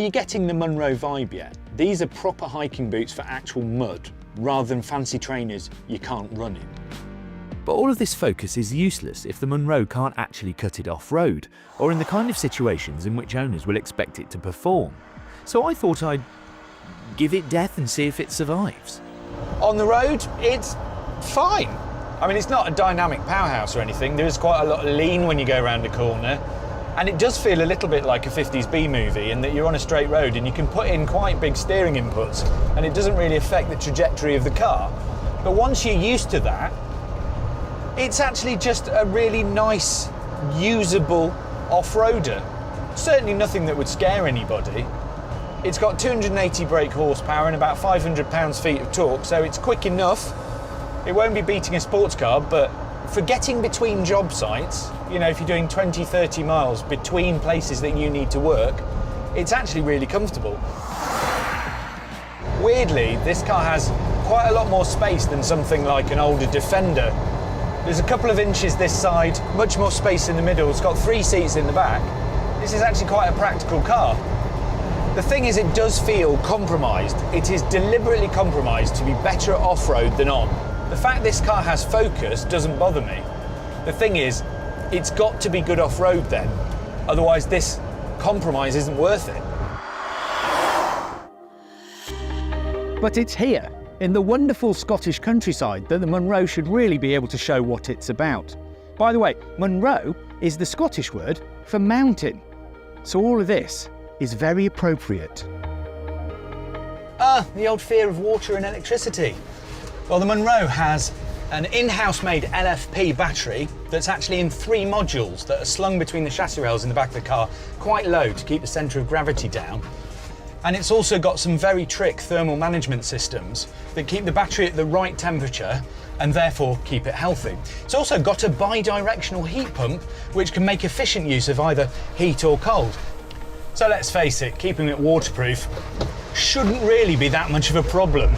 you're getting the Munro vibe yet? These are proper hiking boots for actual mud, rather than fancy trainers you can't run in. But all of this focus is useless if the Munro can't actually cut it off-road, or in the kind of situations in which owners will expect it to perform. So I thought I'd give it death and see if it survives. On the road, it's fine. I mean, it's not a dynamic powerhouse or anything. There is quite a lot of lean when you go around a corner. And it does feel a little bit like a 50s B movie in that you're on a straight road and you can put in quite big steering inputs and it doesn't really affect the trajectory of the car. But once you're used to that, it's actually just a really nice, usable off-roader. Certainly nothing that would scare anybody. It's got 280 brake horsepower and about 500 pounds-feet of torque, so it's quick enough. It won't be beating a sports car, but for getting between job sites, you know, if you're doing 20, 30 miles between places that you need to work, it's actually really comfortable. Weirdly, this car has quite a lot more space than something like an older Defender. There's a couple of inches this side, much more space in the middle. It's got 3 seats in the back. This is actually quite a practical car. The thing is, it does feel compromised. It is deliberately compromised to be better at off-road than on. The fact this car has focus doesn't bother me. The thing is, it's got to be good off-road then. Otherwise, this compromise isn't worth it. But it's here, in the wonderful Scottish countryside, that the Munro should really be able to show what it's about. By the way, Munro is the Scottish word for mountain. So all of this is very appropriate. The old fear of water and electricity. Well, the Munro has an in-house made LFP battery that's actually in 3 modules that are slung between the chassis rails in the back of the car, quite low to keep the centre of gravity down. And it's also got some very trick thermal management systems that keep the battery at the right temperature and therefore keep it healthy. It's also got a bi-directional heat pump which can make efficient use of either heat or cold. So let's face it, keeping it waterproof shouldn't really be that much of a problem.